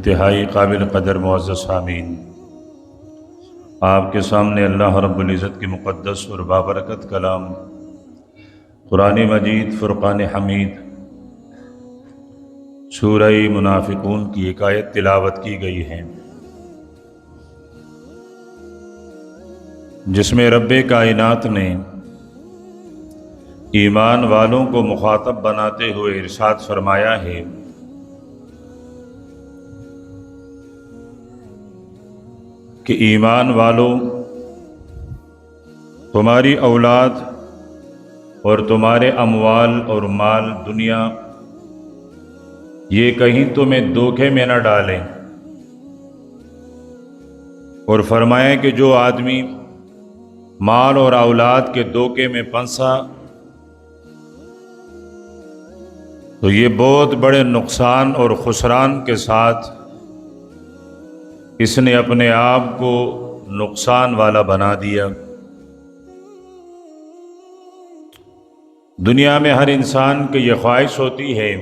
انتہائی قابل قدر معزز سامعین، آپ کے سامنے اللہ رب العزت کی مقدس اور بابرکت کلام قرآن مجید فرقان حمید سورہ منافقون کی ایک آیت تلاوت کی گئی ہے، جس میں رب کائنات نے ایمان والوں کو مخاطب بناتے ہوئے ارشاد فرمایا ہے کہ ایمان والوں، تمہاری اولاد اور تمہارے اموال اور مال دنیا یہ کہیں تمہیں دھوکے میں نہ ڈالیں، اور فرمایا کہ جو آدمی مال اور اولاد کے دھوکے میں پھنسا تو یہ بہت بڑے نقصان اور خسران کے ساتھ اس نے اپنے آپ کو نقصان والا بنا دیا۔ دنیا میں ہر انسان کی یہ خواہش ہوتی ہے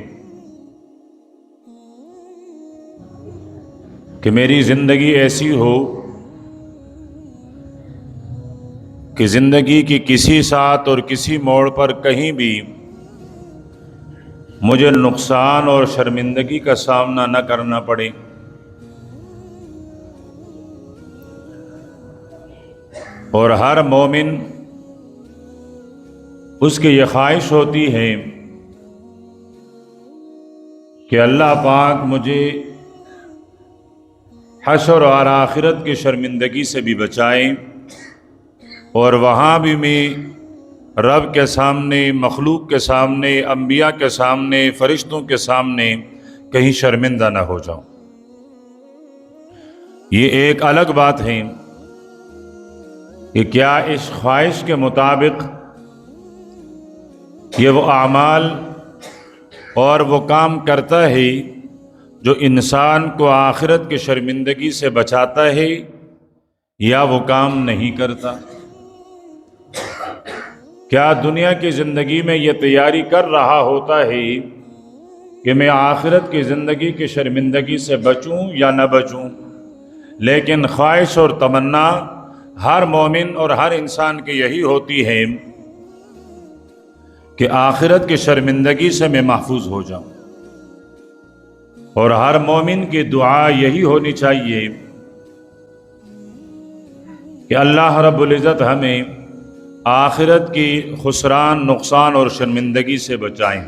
کہ میری زندگی ایسی ہو کہ زندگی کی کسی ساتھ اور کسی موڑ پر کہیں بھی مجھے نقصان اور شرمندگی کا سامنا نہ کرنا پڑے۔ اور ہر مومن اس کی یہ خواہش ہوتی ہے کہ اللہ پاک مجھے حشر اور آخرت کی شرمندگی سے بھی بچائے، اور وہاں بھی میں رب کے سامنے، مخلوق کے سامنے، انبیاء کے سامنے، فرشتوں کے سامنے کہیں شرمندہ نہ ہو جاؤں۔ یہ ایک الگ بات ہے کہ کیا اس خواہش کے مطابق یہ وہ اعمال اور وہ کام کرتا ہے جو انسان کو آخرت کی شرمندگی سے بچاتا ہے، یا وہ کام نہیں کرتا؟ کیا دنیا کی زندگی میں یہ تیاری کر رہا ہوتا ہے کہ میں آخرت کی زندگی کی شرمندگی سے بچوں یا نہ بچوں؟ لیکن خواہش اور تمنا ہر مومن اور ہر انسان کی یہی ہوتی ہے کہ آخرت کی شرمندگی سے میں محفوظ ہو جاؤں، اور ہر مومن کی دعا یہی ہونی چاہیے کہ اللہ رب العزت ہمیں آخرت کی خسران، نقصان اور شرمندگی سے بچائیں۔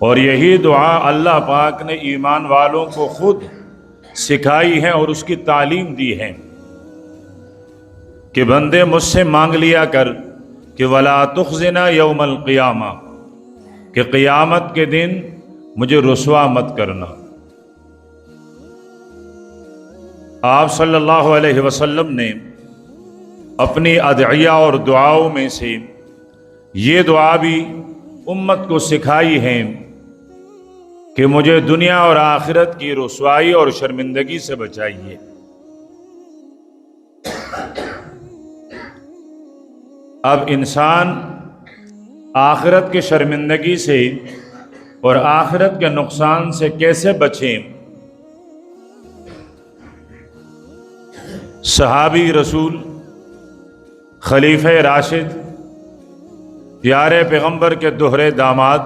اور یہی دعا اللہ پاک نے ایمان والوں کو خود سکھائی ہے اور اس کی تعلیم دی ہے کہ بندے مجھ سے مانگ لیا کر کہ وَلَا تُخْزِنَا يَوْمَ الْقِيَامَةِ، کہ قیامت کے دن مجھے رسوا مت کرنا۔ آپ صلی اللہ علیہ وسلم نے اپنی ادعیہ اور دعاؤں میں سے یہ دعا بھی امت کو سکھائی ہے کہ مجھے دنیا اور آخرت کی رسوائی اور شرمندگی سے بچائیے۔ اب انسان آخرت کی شرمندگی سے اور آخرت کے نقصان سے کیسے بچیں؟ صحابی رسول، خلیفہ راشد، پیارے پیغمبر کے دوہرے داماد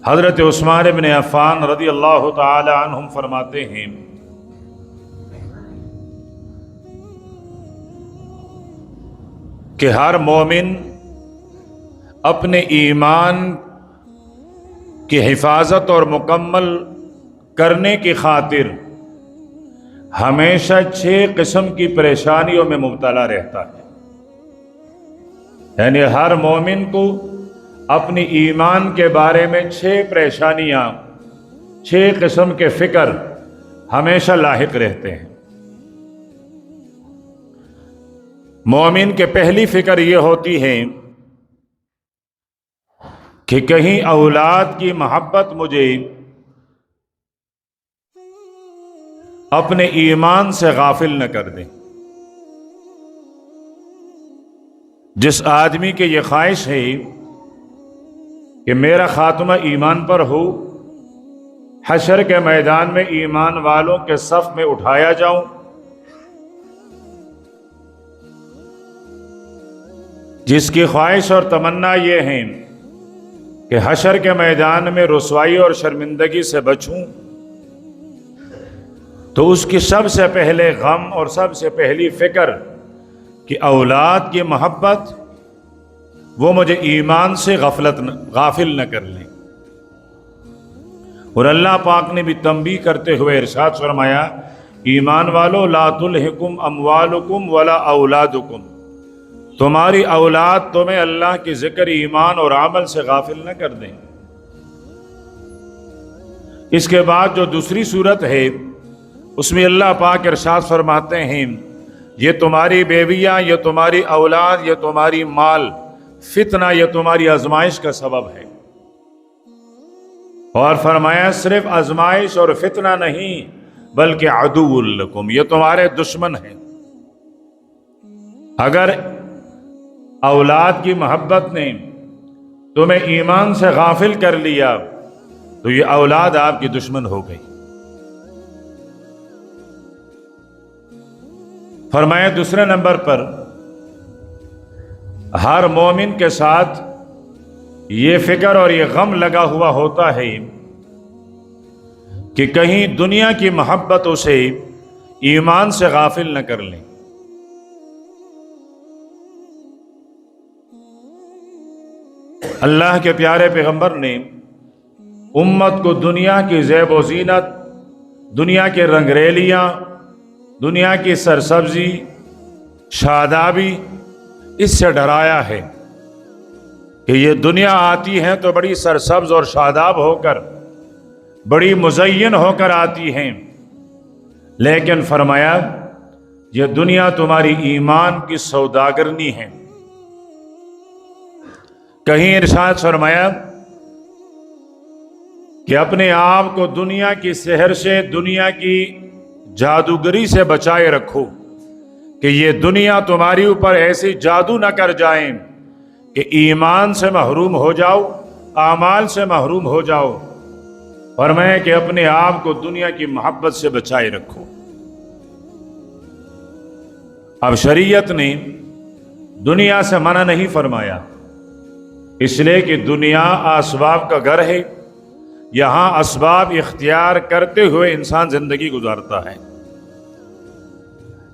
حضرت عثمان بن عفان رضی اللہ تعالی عنہم فرماتے ہیں کہ ہر مومن اپنے ایمان کی حفاظت اور مکمل کرنے کی خاطر ہمیشہ 6 قسم کی پریشانیوں میں مبتلا رہتا ہے۔ یعنی ہر مومن کو اپنی ایمان کے بارے میں 6 پریشانیاں، 6 قسم کے فکر ہمیشہ لاحق رہتے ہیں۔ مومن کے پہلی فکر یہ ہوتی ہے کہ کہیں اولاد کی محبت مجھے اپنے ایمان سے غافل نہ کر دیں۔ جس آدمی کی یہ خواہش ہے کہ میرا خاتمہ ایمان پر ہو، حشر کے میدان میں ایمان والوں کے صف میں اٹھایا جاؤں، جس کی خواہش اور تمنا یہ ہے کہ حشر کے میدان میں رسوائی اور شرمندگی سے بچوں، تو اس کی سب سے پہلے غم اور سب سے پہلی فکر کہ اولاد کی محبت وہ مجھے ایمان سے غافل نہ کر لیں۔ اور اللہ پاک نے بھی تنبیہ کرتے ہوئے ارشاد فرمایا، ایمان والو لا تلہکم اموالکم ولا اولادکم، تمہاری اولاد تمہیں اللہ کی ذکر، ایمان اور عمل سے غافل نہ کر دیں۔ اس کے بعد جو دوسری صورت ہے اس میں اللہ پاک ارشاد فرماتے ہیں، یہ تمہاری بیویاں، یہ تمہاری اولاد، یہ تمہاری مال فتنہ، یہ تمہاری آزمائش کا سبب ہے۔ اور فرمایا صرف آزمائش اور فتنہ نہیں بلکہ عدو لکم، یہ تمہارے دشمن ہیں۔ اگر اولاد کی محبت نے تمہیں ایمان سے غافل کر لیا تو یہ اولاد آپ کی دشمن ہو گئی۔ فرمایا دوسرے نمبر پر ہر مومن کے ساتھ یہ فکر اور یہ غم لگا ہوا ہوتا ہے کہ کہیں دنیا کی محبت اسے ایمان سے غافل نہ کر لیں۔ اللہ کے پیارے پیغمبر نے امت کو دنیا کی زیب و زینت، دنیا کے رنگریلیاں، دنیا کی سرسبزی، شادابی، اس سے ڈرایا ہے کہ یہ دنیا آتی ہے تو بڑی سرسبز اور شاداب ہو کر، بڑی مزین ہو کر آتی ہیں، لیکن فرمایا یہ دنیا تمہاری ایمان کی سوداگرنی ہے۔ کہیں ارشاد فرمایا کہ اپنے آپ کو دنیا کی سحر سے، دنیا کی جادوگری سے بچائے رکھو کہ یہ دنیا تمہاری اوپر ایسی جادو نہ کر جائیں کہ ایمان سے محروم ہو جاؤ، اعمال سے محروم ہو جاؤ۔ فرمایا کہ اپنے آپ کو دنیا کی محبت سے بچائے رکھو۔ اب شریعت نے دنیا سے منع نہیں فرمایا، اس لیے کہ دنیا اسباب کا گھر ہے، یہاں اسباب اختیار کرتے ہوئے انسان زندگی گزارتا ہے،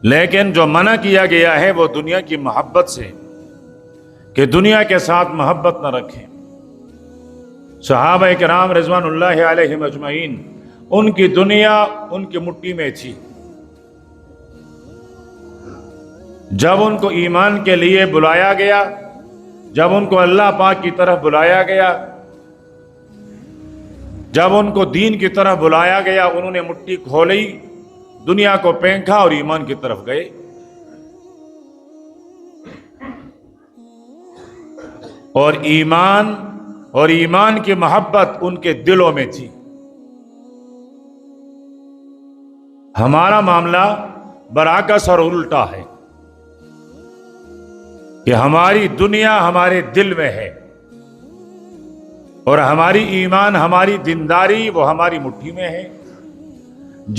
لیکن جو منع کیا گیا ہے وہ دنیا کی محبت سے، کہ دنیا کے ساتھ محبت نہ رکھیں۔ صحابہ کرام رضوان اللہ علیہم اجمعین، ان کی دنیا ان کی مٹھی میں تھی۔ جب ان کو ایمان کے لیے بلایا گیا، جب ان کو اللہ پاک کی طرف بلایا گیا، جب ان کو دین کی طرف بلایا گیا، انہوں نے مٹھی کھولی، دنیا کو پھینکا اور ایمان کی طرف گئے۔ اور ایمان کی محبت ان کے دلوں میں تھی۔ ہمارا معاملہ برعکس اور الٹا ہے کہ ہماری دنیا ہمارے دل میں ہے اور ہماری ایمان، ہماری دینداری وہ ہماری مٹھی میں ہے۔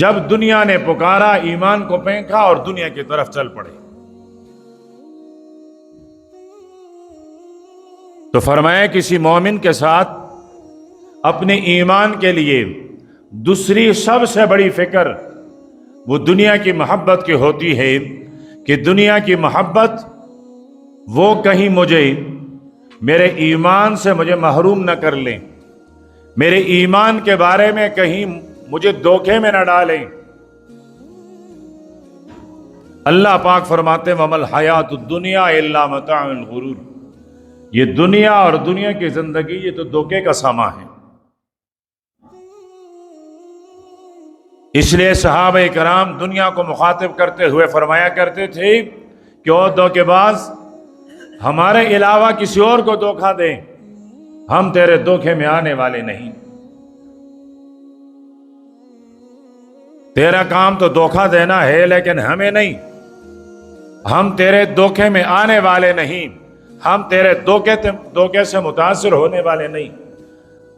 جب دنیا نے پکارا، ایمان کو پھینکا اور دنیا کی طرف چل پڑے۔ تو فرمایا کسی مومن کے ساتھ اپنے ایمان کے لیے دوسری سب سے بڑی فکر وہ دنیا کی محبت کی ہوتی ہے کہ دنیا کی محبت وہ کہیں مجھے میرے ایمان سے مجھے محروم نہ کر لیں، میرے ایمان کے بارے میں کہیں مجھے دھوکے میں نہ ڈالیں۔ اللہ پاک فرماتے ہیں وَمَا الْحَيَاةُ الدُّنْيَا إِلَّا مَتَاعُ الْغُرُورِ، یہ دنیا اور دنیا کی زندگی یہ تو دھوکے کا سامان ہے۔ اس لیے صحابہ کرام دنیا کو مخاطب کرتے ہوئے فرمایا کرتے تھے کہ او دھوکے باز، ہمارے علاوہ کسی اور کو دھوکہ دیں، ہم تیرے دھوکے میں آنے والے نہیں۔ تیرا کام تو دھوکہ دینا ہے لیکن ہمیں نہیں، ہم تیرے دھوکے میں آنے والے نہیں، ہم تیرے دھوکے سے متاثر ہونے والے نہیں،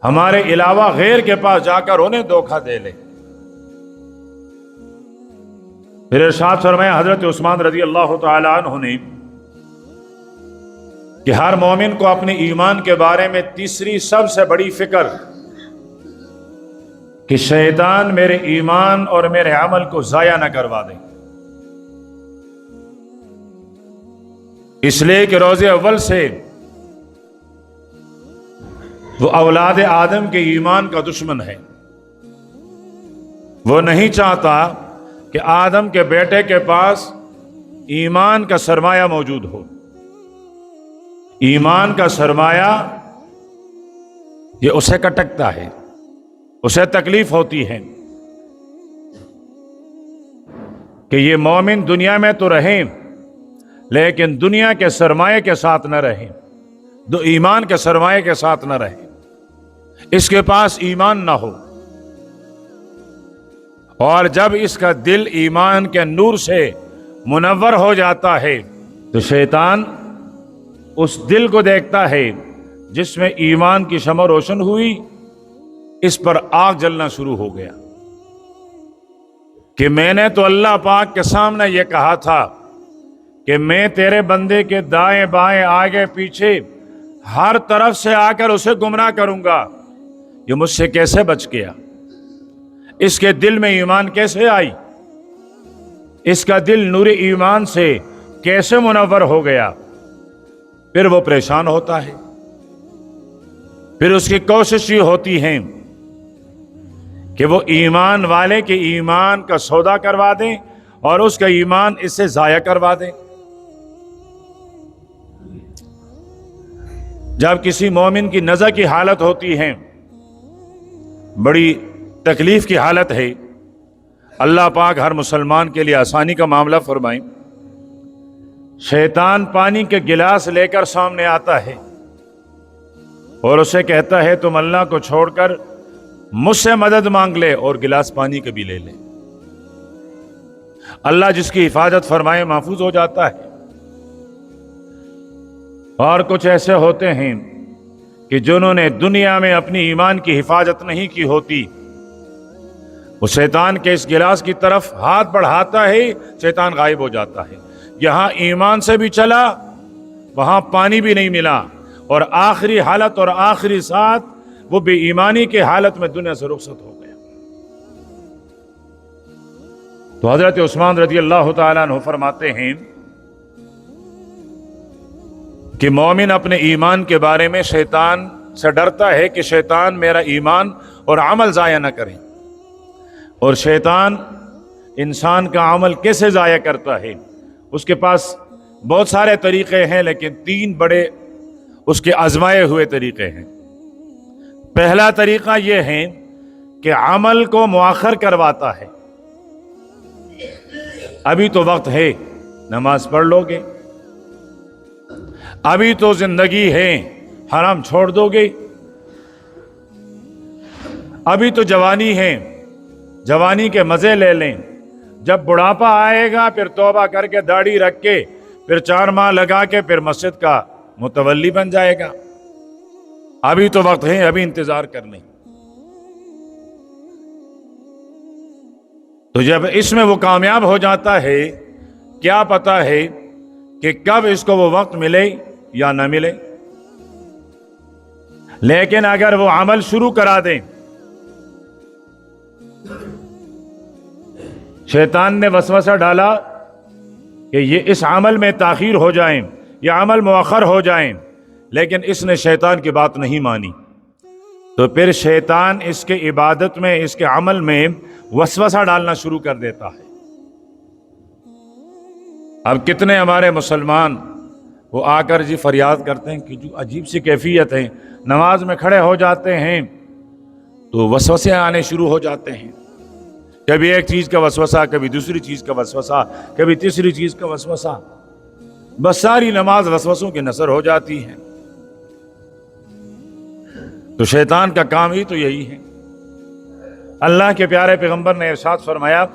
ہمارے علاوہ غیر کے پاس جا کر انہیں دھوکہ دے لے۔ پھر ارشاد فرمایا حضرت عثمان رضی اللہ تعالی عنہ نے کہ ہر مومن کو اپنے ایمان کے بارے میں تیسری سب سے بڑی فکر کہ شیطان میرے ایمان اور میرے عمل کو ضائع نہ کروا دے، اس لیے کہ روز اول سے وہ اولاد آدم کے ایمان کا دشمن ہے۔ وہ نہیں چاہتا کہ آدم کے بیٹے کے پاس ایمان کا سرمایہ موجود ہو۔ ایمان کا سرمایہ یہ اسے کٹکتا ہے، اسے تکلیف ہوتی ہے کہ یہ مومن دنیا میں تو رہیں لیکن دنیا کے سرمایہ کے ساتھ نہ رہیں، ایمان کے سرمایہ کے ساتھ نہ رہیں، اس کے پاس ایمان نہ ہو۔ اور جب اس کا دل ایمان کے نور سے منور ہو جاتا ہے تو شیطان اس دل کو دیکھتا ہے جس میں ایمان کی شمع روشن ہوئی، اس پر آگ جلنا شروع ہو گیا کہ میں نے تو اللہ پاک کے سامنے یہ کہا تھا کہ میں تیرے بندے کے دائیں بائیں آگے پیچھے ہر طرف سے آ کر اسے گمراہ کروں گا، یہ مجھ سے کیسے بچ گیا؟ اس کے دل میں ایمان کیسے آئی؟ اس کا دل نور ایمان سے کیسے منور ہو گیا؟ پھر وہ پریشان ہوتا ہے، پھر اس کی کوشش یہ ہوتی ہے کہ وہ ایمان والے کے ایمان کا سودا کروا دیں اور اس کا ایمان اس سے ضائع کروا دیں۔ جب کسی مومن کی نزع کی حالت ہوتی ہے، بڑی تکلیف کی حالت ہے، اللہ پاک ہر مسلمان کے لیے آسانی کا معاملہ فرمائیں۔ شیطان پانی کے گلاس لے کر سامنے آتا ہے اور اسے کہتا ہے تم اللہ کو چھوڑ کر مجھ سے مدد مانگ لے اور گلاس پانی کا بھی لے لے۔ اللہ جس کی حفاظت فرمائے محفوظ ہو جاتا ہے۔ اور کچھ ایسے ہوتے ہیں کہ جنہوں نے دنیا میں اپنی ایمان کی حفاظت نہیں کی ہوتی، وہ شیطان کے اس گلاس کی طرف ہاتھ بڑھاتا ہے، شیطان غائب ہو جاتا ہے۔ یہاں ایمان سے بھی چلا، وہاں پانی بھی نہیں ملا، اور آخری حالت اور آخری ساتھ وہ بے ایمانی کے حالت میں دنیا سے رخصت ہو گیا۔ تو حضرت عثمان رضی اللہ تعالیٰ عنہ فرماتے ہیں کہ مومن اپنے ایمان کے بارے میں شیطان سے ڈرتا ہے کہ شیطان میرا ایمان اور عمل ضائع نہ کرے۔ اور شیطان انسان کا عمل کیسے ضائع کرتا ہے؟ اس کے پاس بہت سارے طریقے ہیں، لیکن 3 بڑے اس کے آزمائے ہوئے طریقے ہیں۔ پہلا طریقہ یہ ہے کہ عمل کو مؤخر کرواتا ہے۔ ابھی تو وقت ہے، نماز پڑھ لو گے، ابھی تو زندگی ہے، حرام چھوڑ دو گے، ابھی تو جوانی ہے، جوانی کے مزے لے لیں، جب بڑھاپا آئے گا پھر توبہ کر کے داڑھی رکھ کے پھر 4 ماہ لگا کے پھر مسجد کا متولی بن جائے گا، ابھی تو وقت ہے، ابھی انتظار کر لیں۔ تو جب اس میں وہ کامیاب ہو جاتا ہے، کیا پتا ہے کہ کب اس کو وہ وقت ملے یا نہ ملے، لیکن اگر وہ عمل شروع کرا دیں، شیطان نے وسوسہ ڈالا کہ یہ اس عمل میں تاخیر ہو جائیں، یہ عمل مؤخر ہو جائیں، لیکن اس نے شیطان کی بات نہیں مانی، تو پھر شیطان اس کے عبادت میں، اس کے عمل میں وسوسہ ڈالنا شروع کر دیتا ہے۔ اب کتنے ہمارے مسلمان وہ آ کر جی فریاد کرتے ہیں کہ جو عجیب سی کیفیت ہے، نماز میں کھڑے ہو جاتے ہیں تو وسوسے آنے شروع ہو جاتے ہیں، کبھی ایک چیز کا وسوسہ، کبھی دوسری چیز کا وسوسہ، کبھی تیسری چیز کا وسوسہ، بس ساری نماز وسوسوں کی نثر ہو جاتی ہے۔ تو شیطان کا کام ہی تو یہی ہے۔ اللہ کے پیارے پیغمبر نے ارشاد فرمایا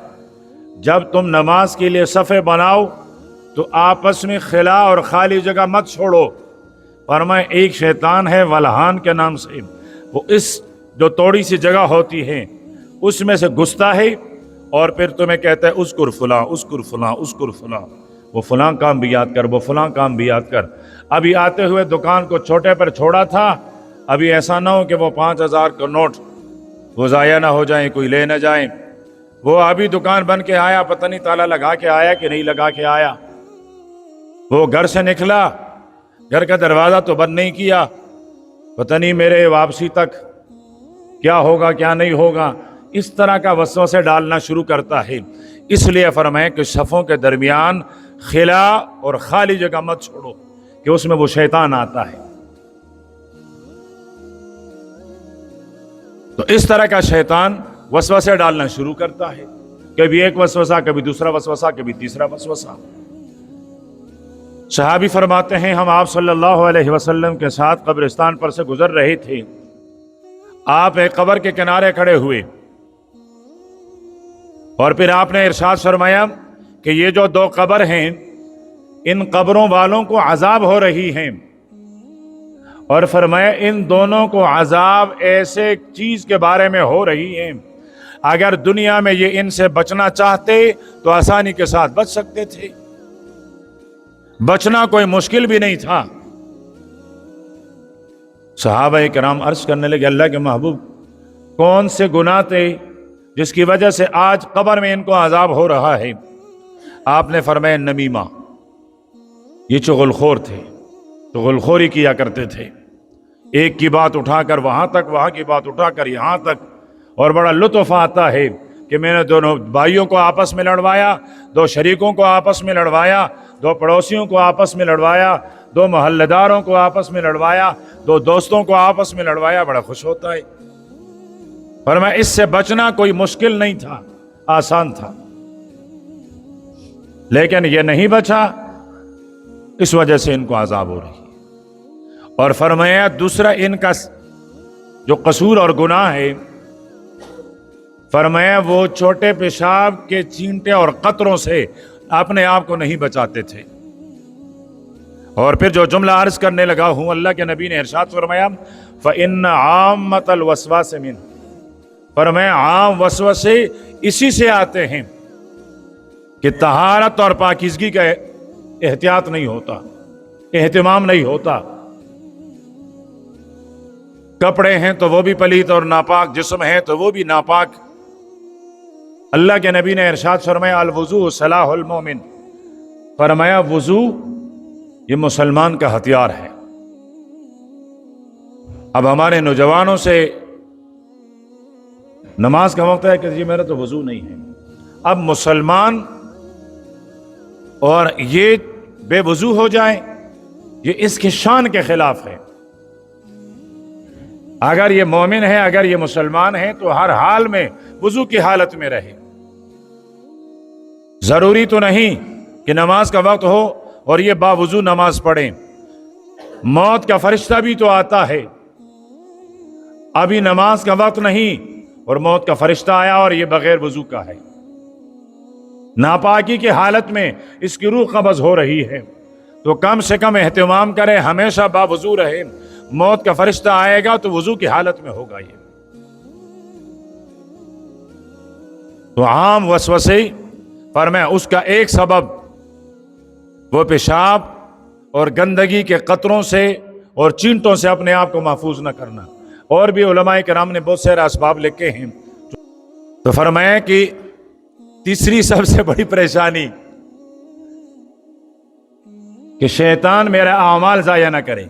جب تم نماز کے لیے صفیں بناؤ تو آپس میں خلا اور خالی جگہ مت چھوڑو، فرمایا ایک شیطان ہے ولہان کے نام سے، وہ اس جو توڑی سی جگہ ہوتی ہے اس میں سے گھستا ہے اور پھر تمہیں کہتا ہے اذکر فلاں اذکر فلاں اذکر فلاں، وہ فلاں کام بھی یاد کر، وہ فلاں کام بھی یاد کر۔ ابھی آتے ہوئے دکان کو چھوٹے پر چھوڑا تھا، ابھی ایسا نہ ہو کہ وہ 5,000 کا نوٹ وہ ضائع نہ ہو جائیں، کوئی لے نہ جائیں۔ وہ ابھی دکان بن کے آیا، پتہ نہیں تالا لگا کے آیا کہ نہیں لگا کے آیا۔ وہ گھر سے نکلا، گھر کا دروازہ تو بند نہیں کیا، پتہ نہیں میرے واپسی تک کیا ہوگا کیا نہیں ہوگا۔ اس طرح کا وسوسے ڈالنا شروع کرتا ہے۔ اس لیے فرمایا کہ صفوں کے درمیان خلا اور خالی جگہ مت چھوڑو کہ اس میں وہ شیطان آتا ہے۔ تو اس طرح کا شیطان وسوسے ڈالنا شروع کرتا ہے، کبھی ایک وسوسہ، کبھی دوسرا وسوسہ، کبھی تیسرا وسوسہ۔ صحابی فرماتے ہیں ہم آپ صلی اللہ علیہ وسلم کے ساتھ قبرستان پر سے گزر رہے تھے، آپ ایک قبر کے کنارے کھڑے ہوئے اور پھر آپ نے ارشاد فرمایا کہ یہ جو 2 قبر ہیں ان قبروں والوں کو عذاب ہو رہی ہیں، اور فرمایا ان دونوں کو عذاب ایسے چیز کے بارے میں ہو رہی ہے اگر دنیا میں یہ ان سے بچنا چاہتے تو آسانی کے ساتھ بچ سکتے تھے، بچنا کوئی مشکل بھی نہیں تھا۔ صحابہ کرام عرض کرنے لگے اللہ کے محبوب کون سے گناہ تھے جس کی وجہ سے آج قبر میں ان کو عذاب ہو رہا ہے؟ آپ نے فرمایا نمیمہ، یہ چغل خور تھے، چغل خوری کیا کرتے تھے، ایک کی بات اٹھا کر وہاں تک، وہاں کی بات اٹھا کر یہاں تک، اور بڑا لطف آتا ہے کہ میں نے دونوں بھائیوں کو آپس میں لڑوایا، 2 شریکوں کو آپس میں لڑوایا، 2 پڑوسیوں کو آپس میں لڑوایا، 2 محلہ داروں کو آپس میں لڑوایا، 2 دوستوں کو آپس میں لڑوایا، بڑا خوش ہوتا ہے۔ فرمایا اس سے بچنا کوئی مشکل نہیں تھا، آسان تھا، لیکن یہ نہیں بچا، اس وجہ سے ان کو عذاب ہو رہی ہے۔ اور فرمایا دوسرا ان کا جو قصور اور گناہ ہے، فرمایا وہ چھوٹے پیشاب کے چینٹے اور قطروں سے اپنے آپ کو نہیں بچاتے تھے۔ اور پھر جو جملہ عرض کرنے لگا ہوں، اللہ کے نبی نے ارشاد فرمایا فَإِنَّ عَامَّةَ الْوَسْوَاسِ مِنْ، فرمایا عام وسوسے اسی سے آتے ہیں کہ طہارت اور پاکیزگی کا احتیاط نہیں ہوتا، اہتمام نہیں ہوتا، کپڑے ہیں تو وہ بھی پلیت اور ناپاک، جسم ہے تو وہ بھی ناپاک۔ اللہ کے نبی نے ارشاد فرمایا الوضوء صلاح المومن، فرمایا وضو یہ مسلمان کا ہتھیار ہے۔ اب ہمارے نوجوانوں سے نماز کا وقت ہے کہ جی میرا تو وضو نہیں ہے، اب مسلمان اور یہ بے وضو ہو جائے، یہ اس کی شان کے خلاف ہے۔ اگر یہ مومن ہے، اگر یہ مسلمان ہے تو ہر حال میں وضو کی حالت میں رہے۔ ضروری تو نہیں کہ نماز کا وقت ہو اور یہ باوضو نماز پڑھیں، موت کا فرشتہ بھی تو آتا ہے، ابھی نماز کا وقت نہیں اور موت کا فرشتہ آیا اور یہ بغیر وضو کا ہے، ناپاکی کی حالت میں اس کی روح قبض ہو رہی ہے، تو کم سے کم اہتمام کرے، ہمیشہ باوضو رہے، موت کا فرشتہ آئے گا تو وضو کی حالت میں ہوگا۔ یہ تو عام وسوسے فرمایا اس کا ایک سبب وہ پیشاب اور گندگی کے قطروں سے اور چینٹوں سے اپنے آپ کو محفوظ نہ کرنا۔ اور بھی علماء کرام نے بہت سارے اسباب لکھے ہیں، تو فرمایا کہ تیسری سب سے بڑی پریشانی کہ شیطان میرا اعمال ضائع نہ کرے،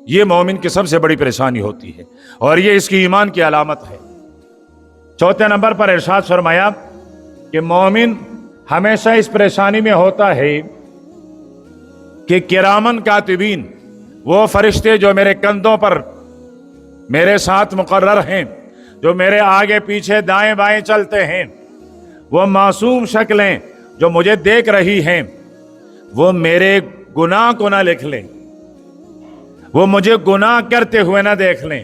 یہ مومن کی سب سے بڑی پریشانی ہوتی ہے اور یہ اس کی ایمان کی علامت ہے۔ چوتھے نمبر پر ارشاد فرمایا کہ مومن ہمیشہ اس پریشانی میں ہوتا ہے کہ کرامن کاتبین، وہ فرشتے جو میرے کندھوں پر میرے ساتھ مقرر ہیں، جو میرے آگے پیچھے دائیں بائیں چلتے ہیں، وہ معصوم شکلیں جو مجھے دیکھ رہی ہیں، وہ میرے گناہ کو نہ لکھ لیں، وہ مجھے گناہ کرتے ہوئے نہ دیکھ لیں۔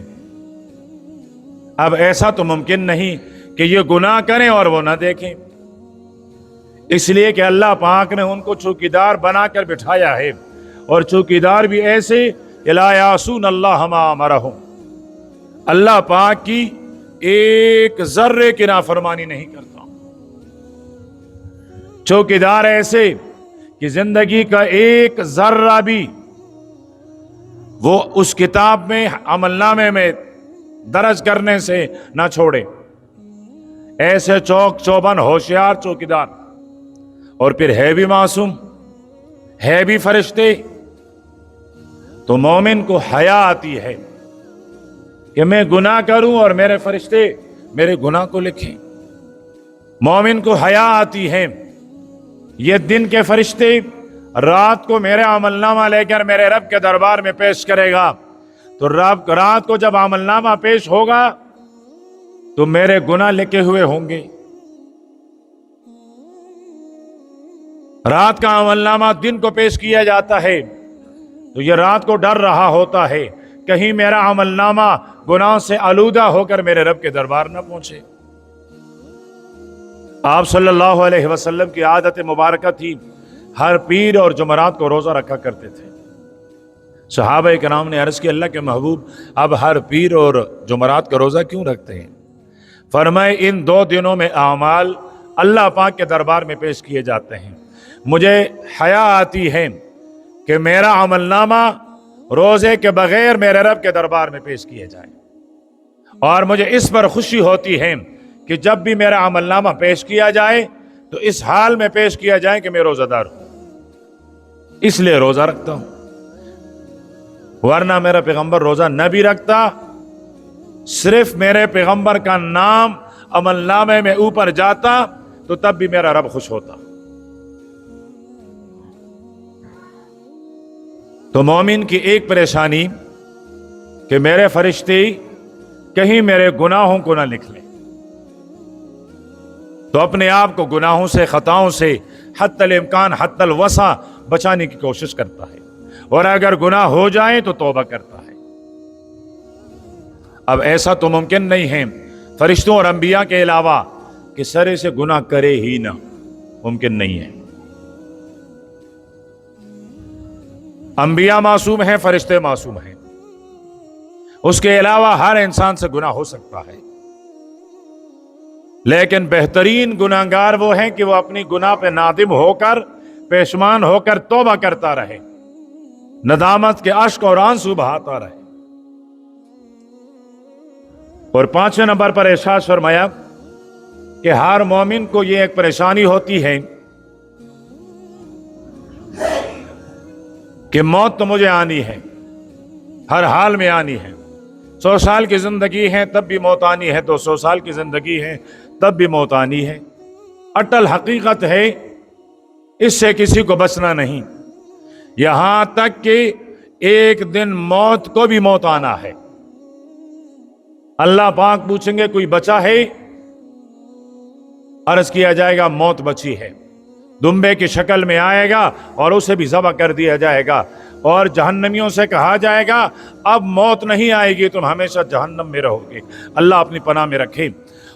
اب ایسا تو ممکن نہیں کہ یہ گناہ کریں اور وہ نہ دیکھیں، اس لیے کہ اللہ پاک نے ان کو چوکیدار بنا کر بٹھایا ہے، اور چوکیدار بھی ایسے لا یعصون اللہ ما امرہم، اللہ پاک کی ایک ذرے کی نافرمانی نہیں کرتا ہوں۔ چوکیدار ایسے کہ زندگی کا ایک ذرہ بھی وہ اس کتاب میں عمل نامے میں درج کرنے سے نہ چھوڑے، ایسے چوک چوبند ہوشیار چوکیدار، اور پھر ہے بھی معصوم، ہے بھی فرشتے۔ تو مومن کو حیا آتی ہے کہ میں گناہ کروں اور میرے فرشتے میرے گناہ کو لکھیں۔ مومن کو حیا آتی ہے، یہ دن کے فرشتے رات کو میرے عمل نامہ لے کر میرے رب کے دربار میں پیش کرے گا، تو رات کو جب عمل نامہ پیش ہوگا تو میرے گناہ لکھے ہوئے ہوں گے۔ رات کا عمل نامہ دن کو پیش کیا جاتا ہے تو یہ رات کو ڈر رہا ہوتا ہے کہیں میرا عمل نامہ گناہ سے آلودہ ہو کر میرے رب کے دربار نہ پہنچے۔ آپ صلی اللہ علیہ وسلم کی عادت مبارکہ تھی، ہر پیر اور جمعرات کو روزہ رکھا کرتے تھے۔ صحابہ کرام نے عرض کی اللہ کے محبوب اب ہر پیر اور جمعرات کا روزہ کیوں رکھتے ہیں؟ فرمائے ان 2 دنوں میں اعمال اللہ پاک کے دربار میں پیش کیے جاتے ہیں، مجھے حیا آتی ہے کہ میرا عمل نامہ روزے کے بغیر میرے رب کے دربار میں پیش کیے جائے، اور مجھے اس پر خوشی ہوتی ہے کہ جب بھی میرا عمل نامہ پیش کیا جائے تو اس حال میں پیش کیا جائے کہ میں روزہ دار ہوں، اس لیے روزہ رکھتا ہوں، ورنہ میرا پیغمبر روزہ نہ بھی رکھتا، صرف میرے پیغمبر کا نام عمل نامے میں اوپر جاتا تو تب بھی میرا رب خوش ہوتا۔ تو مومن کی ایک پریشانی کہ میرے فرشتے کہیں میرے گناہوں کو نہ لکھ لیں، تو اپنے آپ کو گناہوں سے، خطاؤں سے حتی الامکان حتی الوسع بچانے کی کوشش کرتا ہے، اور اگر گناہ ہو جائیں تو توبہ کرتا ہے۔ اب ایسا تو ممکن نہیں ہے فرشتوں اور انبیاء کے علاوہ کہ سرے سے گناہ کرے ہی نہ، ممکن نہیں ہے۔ انبیاء معصوم ہیں، فرشتے معصوم ہیں، اس کے علاوہ ہر انسان سے گناہ ہو سکتا ہے، لیکن بہترین گناہگار وہ ہیں کہ وہ اپنی گناہ پہ نادم ہو کر، پیشمان ہو کر توبہ کرتا رہے، ندامت کے اشک اور آنسو بہاتا رہے۔ اور 5ویں نمبر پر ارشاد فرمایا کہ ہر مومن کو یہ ایک پریشانی ہوتی ہے کہ موت تو مجھے آنی ہے، ہر حال میں آنی ہے، 100 سال کی زندگی ہے تب بھی موت آنی ہے، 200 سال کی زندگی ہے تب بھی موت آنی ہے، اٹل حقیقت ہے، اس سے کسی کو بچنا نہیں، یہاں تک کہ ایک دن موت کو بھی موت آنا ہے۔ اللہ پاک پوچھیں گے کوئی بچا ہے؟ عرض کیا جائے گا موت بچی ہے، دمبے کی شکل میں آئے گا اور اسے بھی ذبح کر دیا جائے گا، اور جہنمیوں سے کہا جائے گا اب موت نہیں آئے گی، تم ہمیشہ جہنم میں رہو گے، اللہ اپنی پناہ میں رکھے۔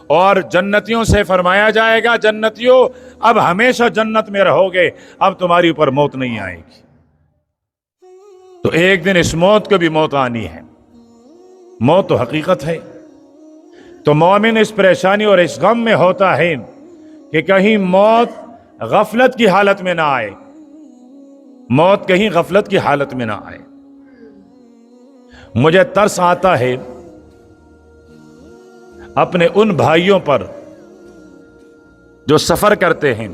اور جنتیوں سے فرمایا جائے گا جنتیوں اب ہمیشہ جنت میں رہو گے، اب تمہاری اوپر موت نہیں آئے گی۔ تو ایک دن اس موت کو بھی موت آنی ہے، موت تو حقیقت ہے۔ تو مومن اس پریشانی اور اس غم میں ہوتا ہے کہ کہیں موت غفلت کی حالت میں نہ آئے، موت کہیں غفلت کی حالت میں نہ آئے۔ مجھے ترس آتا ہے اپنے ان بھائیوں پر جو سفر کرتے ہیں،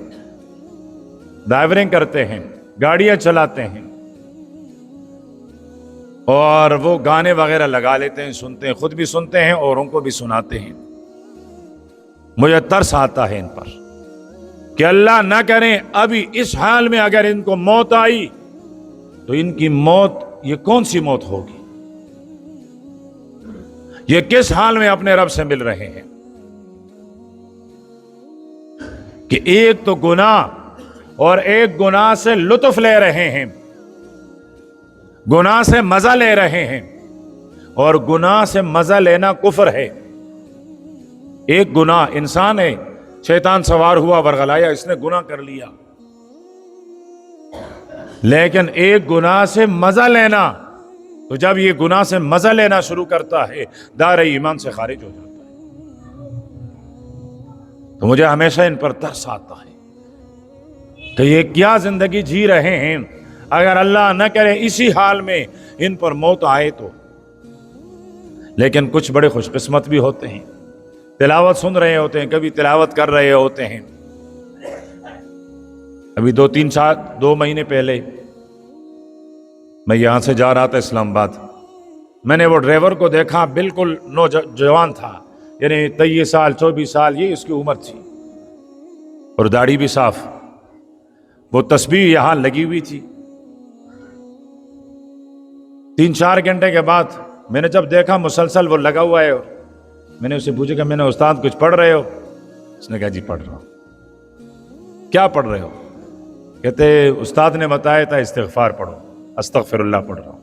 ڈرائیورنگ کرتے ہیں، گاڑیاں چلاتے ہیں، اور وہ گانے وغیرہ لگا لیتے ہیں، سنتے ہیں، خود بھی سنتے ہیں اوروں کو بھی سناتے ہیں۔ مجھے ترس آتا ہے ان پر کہ اللہ نہ کریں ابھی اس حال میں اگر ان کو موت آئی تو ان کی موت یہ کون سی موت ہوگی؟ یہ کس حال میں اپنے رب سے مل رہے ہیں کہ ایک تو گناہ اور ایک گناہ سے لطف لے رہے ہیں، گناہ سے مزہ لے رہے ہیں، اور گناہ سے مزہ لینا کفر ہے۔ ایک گناہ انسان ہے، شیطان سوار ہوا، ورغلایا، اس نے گناہ کر لیا، لیکن ایک گناہ سے مزہ لینا تو جب یہ گناہ سے مزہ لینا شروع کرتا ہے دار ایمان سے خارج ہو جاتا ہے۔ تو مجھے ہمیشہ ان پر ترس آتا ہے کہ یہ کیا زندگی جی رہے ہیں، اگر اللہ نہ کرے اسی حال میں ان پر موت آئے تو۔ لیکن کچھ بڑے خوش قسمت بھی ہوتے ہیں، تلاوت سن رہے ہوتے ہیں، کبھی تلاوت کر رہے ہوتے ہیں۔ ابھی 2 مہینے پہلے میں یہاں سے جا رہا تھا اسلام آباد، میں نے وہ ڈرائیور کو دیکھا، بالکل نوجوان تھا، یعنی 23 سال 24 سال یہ اس کی عمر تھی، اور داڑھی بھی صاف، وہ تسبیح یہاں لگی ہوئی تھی۔ 3-4 گھنٹے کے بعد میں نے جب دیکھا مسلسل وہ لگا ہوا ہے، میں نے اسے پوچھا کہ میں نے استاد کچھ پڑھ رہے ہو؟ اس نے کہا جی پڑھ رہا ہوں۔ کیا پڑھ رہے ہو؟ کہتے استاد نے بتایا تھا استغفار پڑھو، استغفر اللہ پڑھ رہا ہوں۔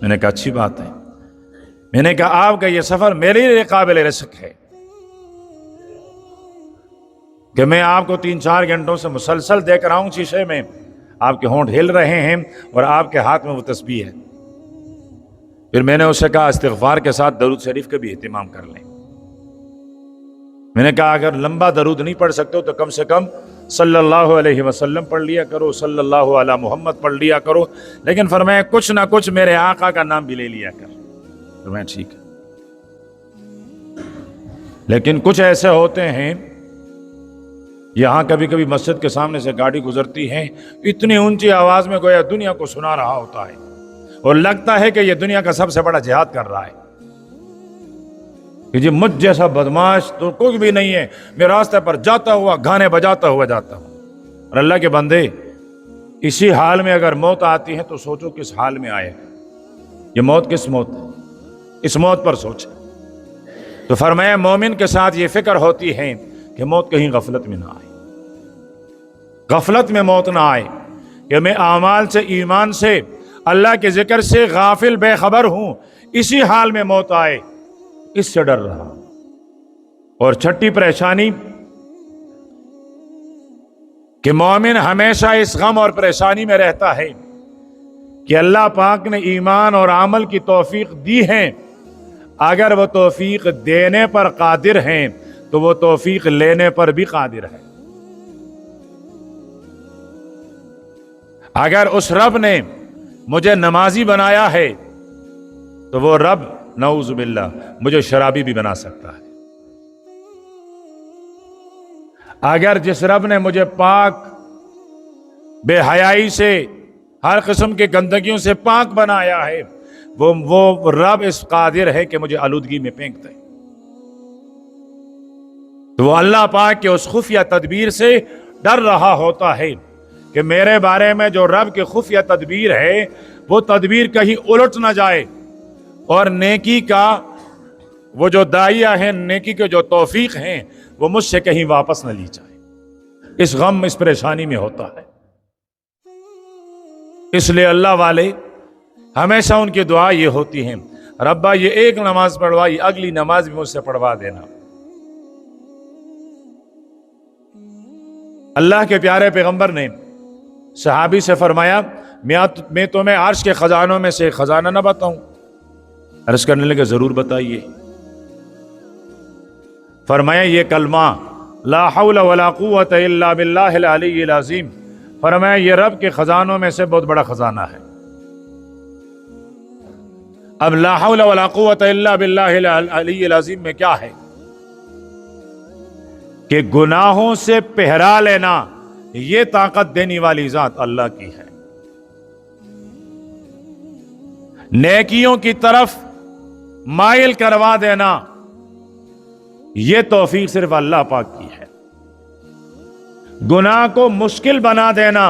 میں نے کہا اچھی بات ہے۔ میں نے کہا آپ کا یہ سفر میرے لیے قابل رزق ہے کہ میں آپ کو 3-4 گھنٹوں سے مسلسل دیکھ رہا ہوں شیشے میں، آپ کے ہونٹ ہل رہے ہیں اور آپ کے ہاتھ میں وہ تسبیح ہے۔ پھر میں نے اسے کہا استغفار کے ساتھ درود شریف کا بھی اہتمام کر لیں۔ میں نے کہا اگر لمبا درود نہیں پڑھ سکتے تو کم سے کم صلی اللہ علیہ وسلم پڑھ لیا کرو، صلی اللہ علی محمد پڑھ لیا کرو، لیکن فرمایا کچھ نہ کچھ میرے آقا کا نام بھی لے لیا کر۔ فرمایا ٹھیک ہے۔ لیکن کچھ ایسے ہوتے ہیں، یہاں کبھی کبھی مسجد کے سامنے سے گاڑی گزرتی ہے، اتنی اونچی آواز میں گویا دنیا کو سنا رہا ہوتا ہے، اور لگتا ہے کہ یہ دنیا کا سب سے بڑا جہاد کر رہا ہے کہ جی مجھ جیسا بدماش تو کوئی بھی نہیں ہے، میں راستے پر جاتا ہوا گانے بجاتا ہوا جاتا ہوں۔ اور اللہ کے بندے، اسی حال میں اگر موت آتی ہے تو سوچو کس حال میں آئے گا۔ یہ موت کس موت ہے؟ اس موت پر سوچیں۔ تو فرمایا مومن کے ساتھ یہ فکر ہوتی ہے کہ موت کہیں غفلت میں نہ آئے، غفلت میں موت نہ آئے، کہ میں اعمال سے، ایمان سے، اللہ کے ذکر سے غافل بے خبر ہوں، اسی حال میں موت آئے، اس سے ڈر رہا۔ اور چھٹی پریشانی کہ مومن ہمیشہ اس غم اور پریشانی میں رہتا ہے کہ اللہ پاک نے ایمان اور عمل کی توفیق دی ہے، اگر وہ توفیق دینے پر قادر ہیں تو وہ توفیق لینے پر بھی قادر ہے۔ اگر اس رب نے مجھے نمازی بنایا ہے تو وہ رب نعوذ باللہ مجھے شرابی بھی بنا سکتا ہے۔ اگر جس رب نے مجھے پاک، بے حیائی سے، ہر قسم کے گندگیوں سے پاک بنایا ہے، وہ رب اس قادر ہے کہ مجھے آلودگی میں پھینک دے۔ تو وہ اللہ پاک کے اس خفیہ تدبیر سے ڈر رہا ہوتا ہے کہ میرے بارے میں جو رب کی خفیہ تدبیر ہے وہ تدبیر کہیں الٹ نہ جائے، اور نیکی کا وہ جو داعیہ ہیں، نیکی کے جو توفیق ہیں، وہ مجھ سے کہیں واپس نہ لی جائے۔ اس غم، اس پریشانی میں ہوتا ہے۔ اس لیے اللہ والے ہمیشہ ان کی دعا یہ ہوتی ہے، ربا یہ ایک نماز پڑھوائی، اگلی نماز بھی مجھ سے پڑھوا دینا۔ اللہ کے پیارے پیغمبر نے صحابی سے فرمایا، میں تمہیں عرش کے خزانوں میں سے خزانہ نہ بتاؤں؟ عرض کرنے لگے ضرور بتائیے۔ فرمایا یہ کلمہ لا حول ولا قوت الا باللہ العلی العظیم، فرمایا یہ رب کے خزانوں میں سے بہت بڑا خزانہ ہے۔ اب لا حول ولا قوت الا باللہ العلی العظیم میں کیا ہے کہ گناہوں سے پہرا لینا، یہ طاقت دینے والی ذات اللہ کی ہے۔ نیکیوں کی طرف مائل کروا دینا، یہ توفیق صرف اللہ پاک کی ہے۔ گناہ کو مشکل بنا دینا،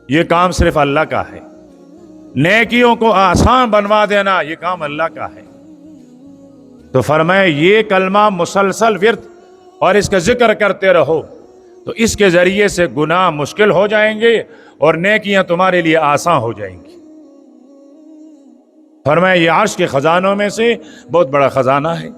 یہ کام صرف اللہ کا ہے۔ نیکیوں کو آسان بنوا دینا، یہ کام اللہ کا ہے۔ تو فرمایا یہ کلمہ مسلسل ورد اور اس کا ذکر کرتے رہو تو اس کے ذریعے سے گناہ مشکل ہو جائیں گے اور نیکیاں تمہارے لیے آسان ہو جائیں گی۔ فرمایا یہ عرش کے خزانوں میں سے بہت بڑا خزانہ ہے۔